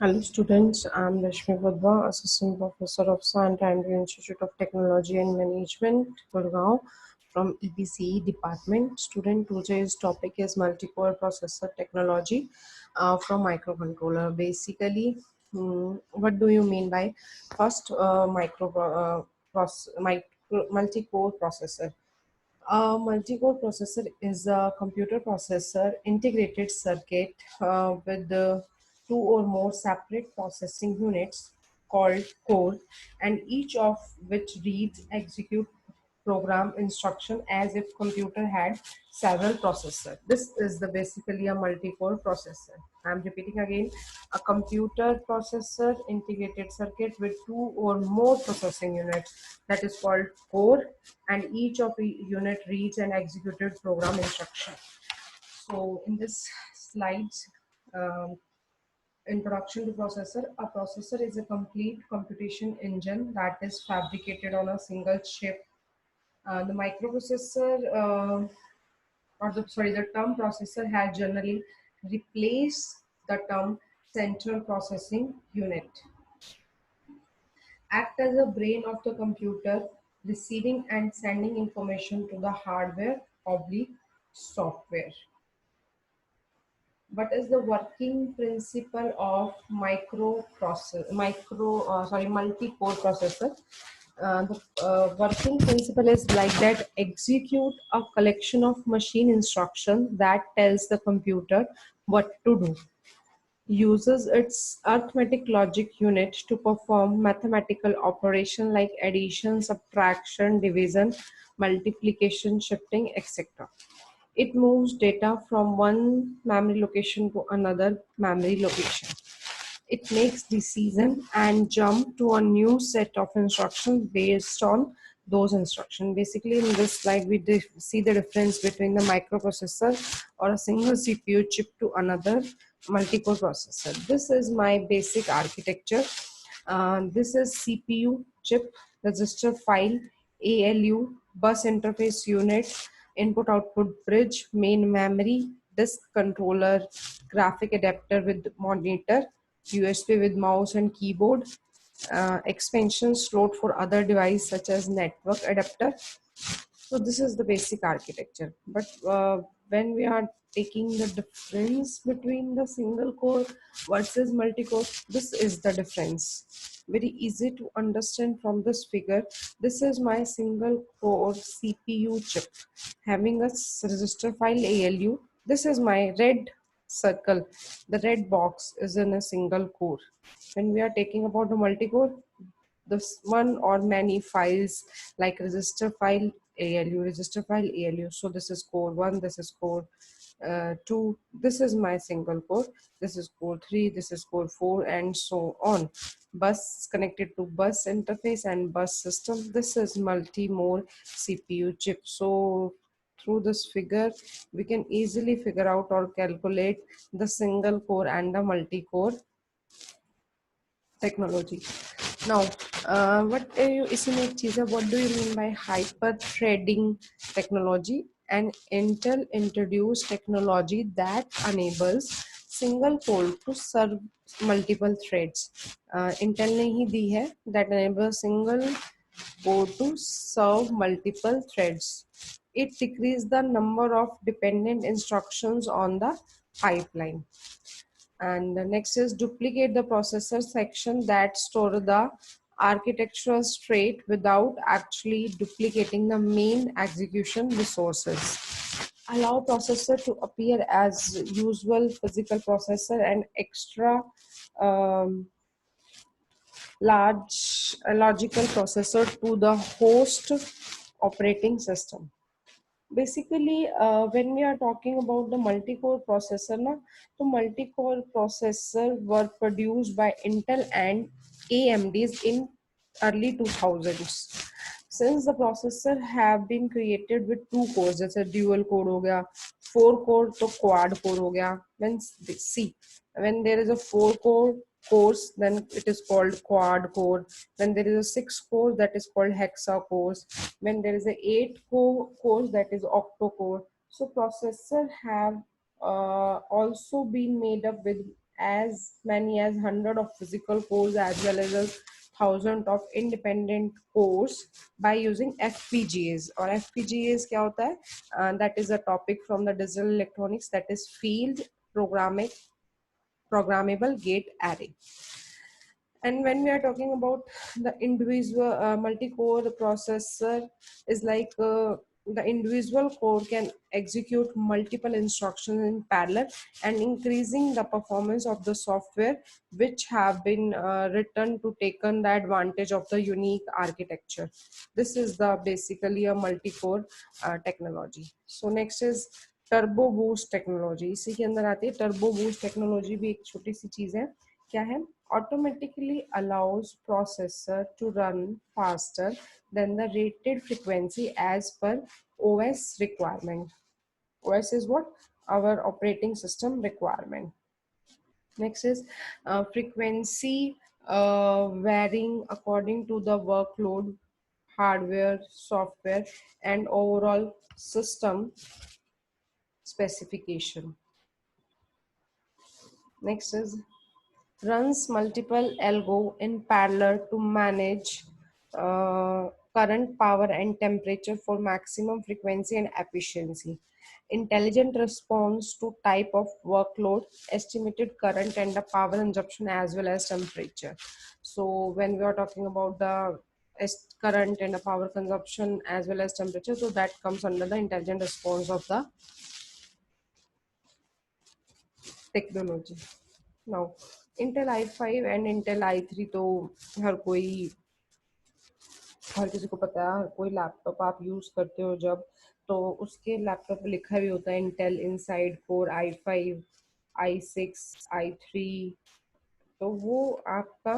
Hello students, I am Rashmi Vadva, Assistant Professor of Science and Institute of Technology and Management, Gurgaon from EBCE department. Student today's topic is multi-core processor technology from microcontroller. Basically, what do you mean by first multi-core processor? A multi-core processor is a computer processor integrated circuit with two or more separate processing units called core, and each of which reads, execute, program instruction as if computer had several processors. This is the basically a multi-core processor. I'm repeating again, a computer processor integrated circuit with two or more processing units, that is called core, and each of the unit reads and executed program instruction. So in this slides, um, introduction to processor. A processor is a complete computation engine that is fabricated on a single chip. The microprocessor, the term processor has generally replaced the term central processing unit. Act as a brain of the computer, receiving and sending information to the hardware oblique software. What is the working principle of multi-core processor? The working principle is like that: execute a collection of machine instructions that tells the computer what to do, uses its arithmetic logic unit to perform mathematical operation like addition, subtraction, division, multiplication, shifting, etc. It moves data from one memory location to another memory location. It makes decision and jump to a new set of instructions based on those instructions. Basically, in this slide, we see the difference between the microprocessor or a single CPU chip to another multi-core processor. This is my basic architecture. This is CPU chip, register file, ALU, bus interface unit, input output bridge, main memory, disk controller, graphic adapter with monitor, USB with mouse and keyboard, expansion slot for other devices such as network adapter. So this is the basic architecture. But when we are taking the difference between the single core versus multi-core, this is the difference. Very easy to understand from this figure. This is my single core CPU chip having a register file ALU. This is my red circle. The red box is in a single core. When we are taking about the multi-core, this one or many files like register file ALU, register file ALU. So this is core 1, this is core 2, this is my single core, this is core 3, this is core 4, and so on. Bus connected to bus interface and bus system. This is multi-more CPU chip. So through this figure, we can easily figure out or calculate the single core and the multi-core technology. Now, what do you mean by hyper threading technology? And Intel introduced technology that enables single core to serve multiple threads. Intel ने ही दी है that enables single core to serve multiple threads. It decreases the number of dependent instructions on the pipeline. And the next is duplicate the processor section that store the architectural state without actually duplicating the main execution resources. Allow processor to appear as usual physical processor and extra um, large logical processor to the host operating system. Basically, when we are talking about the multi-core processor, the multi-core processor were produced by Intel and AMDs in early 2000s. Since the processor have been created with two cores, जैसे dual core हो गया, four core तो quad core हो गया. When there is a four core cores, then it is called quad core. When there is a six core, that is called hexa cores. When there is a eight cores, that is octo core. So processor have also been made up with as many as 100 of physical cores as well as a thousand of independent cores by using FPGAs. और FPGAs क्या होता है? That is a topic from the digital electronics, that is field programmable gate array. And when we are talking about the individual multi-core processor, is like the individual core can execute multiple instructions in parallel and increasing the performance of the software which have been written to taken the advantage of the unique architecture. This is the basically a multi-core technology. So next is turbo boost technology. इसी के अंदर आती है turbo boost technology, भी एक छोटी सी चीज है. क्या है? Automatically allows processor to run faster than the rated frequency as per OS requirement. OS is what? Our operating system requirement. Next is frequency varying according to the workload, hardware, software, and overall system specification. Next is runs multiple algo in parallel to manage current, power, and temperature for maximum frequency and efficiency. Intelligent response to type of workload, estimated current and the power consumption as well as temperature. So when we are talking about the current and the power consumption as well as temperature, so that comes under the intelligent response of the technology. Now Intel i5 and Intel i3 तो हर किसी को पता है. हर कोई laptop आप use करते हो जब, तो उसके लैपटॉप पे लिखा भी होता है Intel inside core i5, i6, i3. तो वो आपका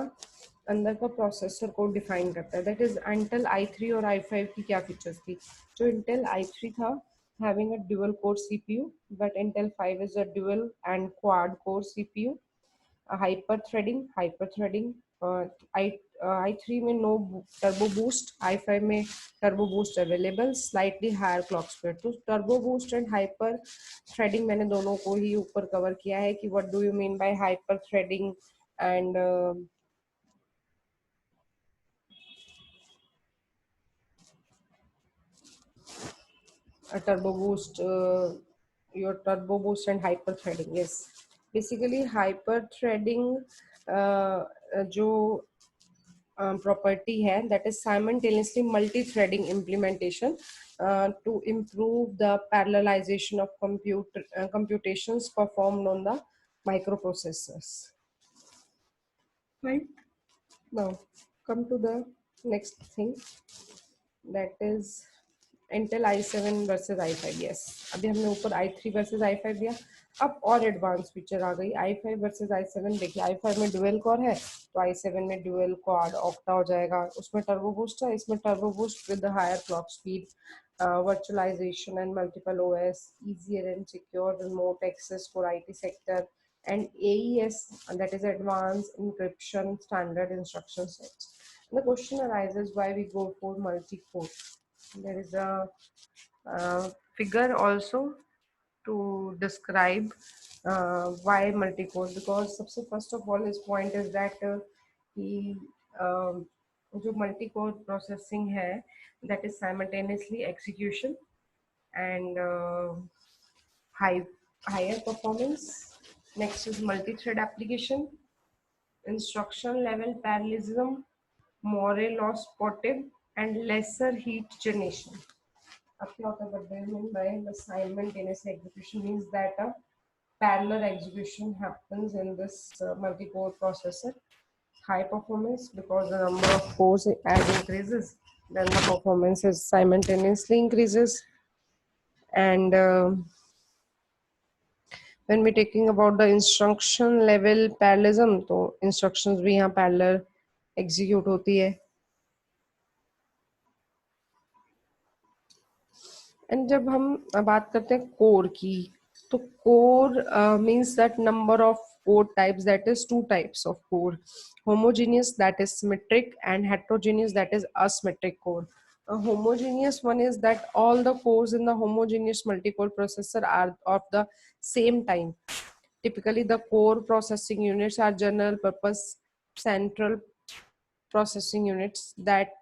अंदर का प्रोसेसर को डिफाइन करता है. दैट इज इंटेल i3 और i5 की क्या फीचर्स थी. जो इंटेल i3 था having a dual core CPU, but Intel 5 is a dual and quad core CPU. hyper threading. i3 में no turbo boost, i5 में turbo boost available, slightly higher clock speed. तो turbo boost and hyper threading मैंने दोनों को ही ऊपर cover किया है कि what do you mean by hyper threading and a turbo boost, your turbo boost and hyper threading. Yes, basically hyper threading जो property है, that is simultaneously multi-threading implementation to improve the parallelization of computations performed on the microprocessors. Right. Now come to the next thing, that is Intel i7 versus i5. Yes, अभी हमने ऊपर i3 versus i5 दिया. अब और advance feature आ गई i5 versus i7. देखिए i5 में dual core है, तो i7 में डुअल क्वाड ऑक्टा हो जाएगा. उसमें टर्बो बूस्ट है, इसमें turbo boost with higher clock speed, virtualization and multiple OS, easier and secure remote access for IT sector, and AES, that is advanced encryption standard instruction sets. And the question arises why we go for multi-core. There is a figure also to describe why multi-core, because सबसे first of all his point is that he जो multi-core processing है, that is simultaneously execution and higher performance. Next is multi-thread application, instruction level parallelism, more loss spotted, and lesser heat generation. What do you mean by the simultaneous execution? Means that a parallel execution happens in this multi-core processor. High performance, because the number of cores as increases, then the performance is simultaneously increases. And when we're talking about the instruction level parallelism, तो instructions भी यहाँ parallel execute होती है. And जब हम बात करते हैं कोर की, तो core means that number of core types, that is two types of core, homogeneous that is symmetric and heterogeneous that is asymmetric core. A homogeneous one is that all the cores in the homogeneous multi-core processor are of the same time. Typically, the core processing units are general purpose central processing units that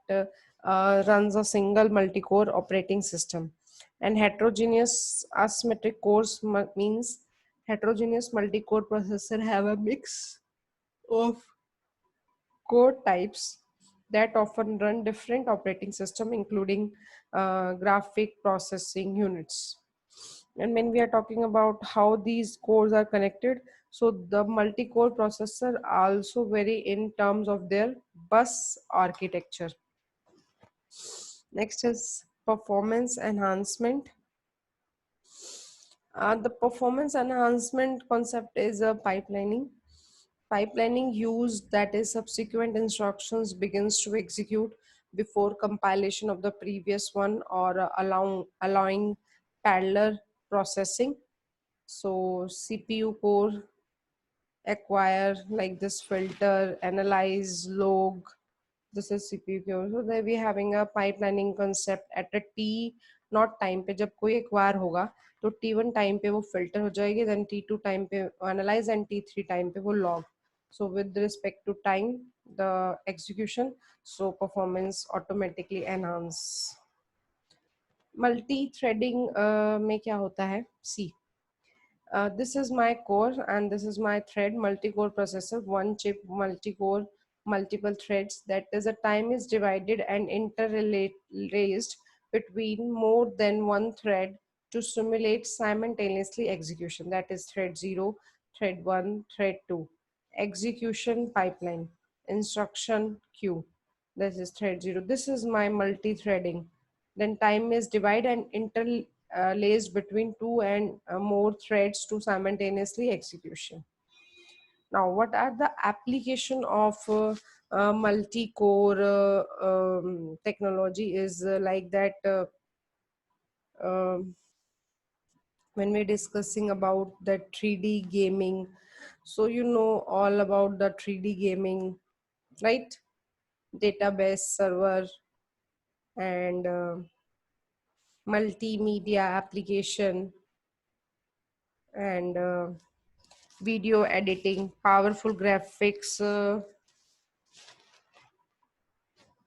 runs a single multi-core operating system. And heterogeneous asymmetric cores means heterogeneous multi-core processor have a mix of core types that often run different operating system, including graphic processing units. And when we are talking about how these cores are connected, so the multi-core processor also vary in terms of their bus architecture. Next is performance enhancement. The performance enhancement concept is a pipelining. Pipelining use that is subsequent instructions begins to execute before compilation of the previous one, or allowing parallel processing. So CPU core acquire like this filter, analyze, log. This is CPU core. So there we having a pipelining concept at a T not time पे जब कोई acquire होगा तो T1 time पे वो filter हो जाएगी, then T2 time पे analyze and T3 टाइम पे वो log. So with respect to time, the execution, so performance automatically enhance. Multi-threading में क्या होता है? See, this is my core and this is my thread, multi-core processor, one chip, multi-core, multiple threads. That is, a time is divided and interlaced between more than one thread to simulate simultaneously execution. That is thread 0, thread 1, thread 2. Execution pipeline, instruction queue. This is thread 0. This is my multi-threading. Then time is divided and interlaced between two and more threads to simultaneously execution. Now, what are the application of multi-core technology is like that um when we're discussing about the 3D gaming. So you know all about the 3D gaming, right? Database server and multimedia application and video editing, powerful graphics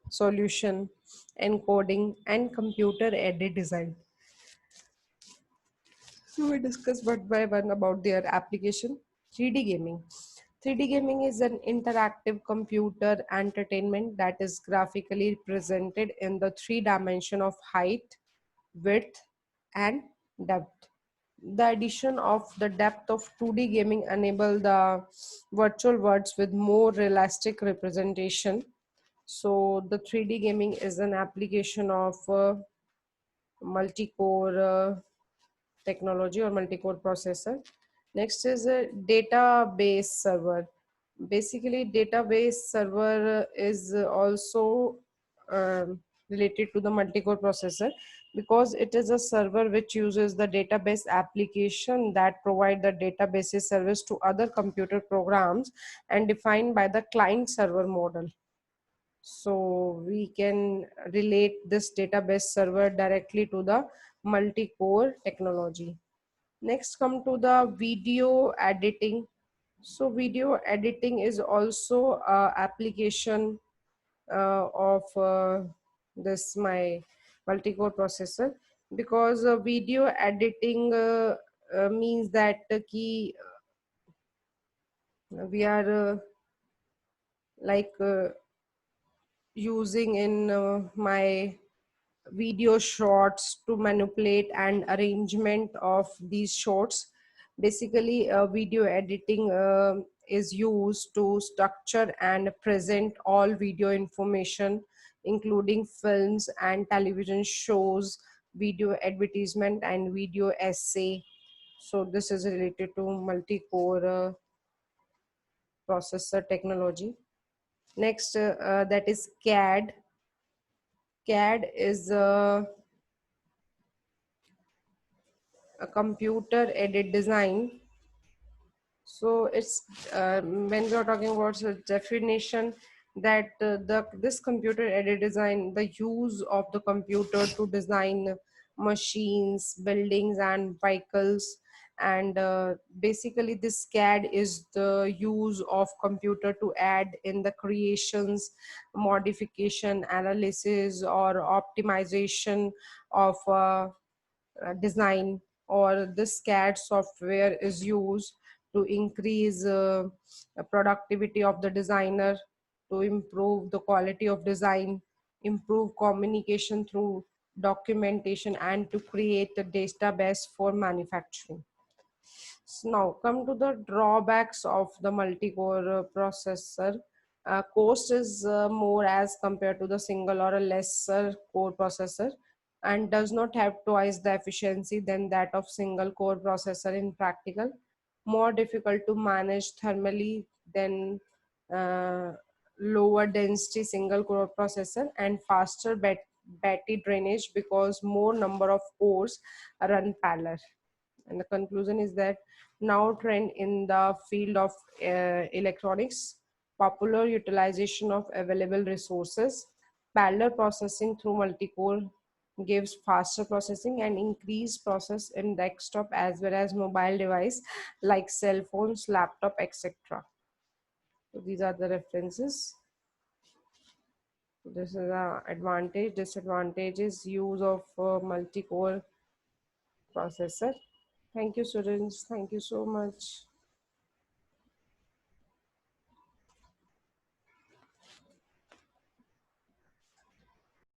solution, encoding, and computer aided design. So we discuss one by one about their application. 3D gaming. 3D gaming is an interactive computer entertainment that is graphically presented in the three dimension of height, width, and depth. The addition of the depth of 2D gaming enable the virtual worlds with more realistic representation. So the 3D gaming is an application of multi-core technology or multi-core processor. Next is a database server. Basically, database server is also related to the multi-core processor because it is a server which uses the database application that provide the databases service to other computer programs and defined by the client server model. So we can relate this database server directly to the multi-core technology. Next come to the video editing. So video editing is also a application of this my multi-core processor because video editing means that key we are like using in my video shots to manipulate and arrangement of these shots. Basically video editing is used to structure and present all video information including films and television shows, video advertisement and video essay. So this is related to multi-core processor technology. Next that is CAD. CAD is a computer aided design. So it's when we are talking about the definition that the this computer aided design, the use of the computer to design machines, buildings and vehicles And basically this CAD is the use of computer to add in the creations, modification, analysis, or optimization of design. Or this CAD software is used to increase productivity of the designer, to improve the quality of design, improve communication through documentation, and to create a database for manufacturing. So now come to the drawbacks of the multi-core processor. Cost is more as compared to the single or a lesser core processor, and does not have twice the efficiency than that of single core processor in practical. More difficult to manage thermally than uh, lower density single core processor, and faster battery drainage because more number of cores run parallel. And the conclusion is that now trend in the field of electronics, popular utilization of available resources, parallel processing through multi-core gives faster processing and increased process in desktop as well as mobile device like cell phones, laptop, etc. So these are the references. This is the advantage. Disadvantage is use of multi-core processor. Thank you, students. Thank you so much.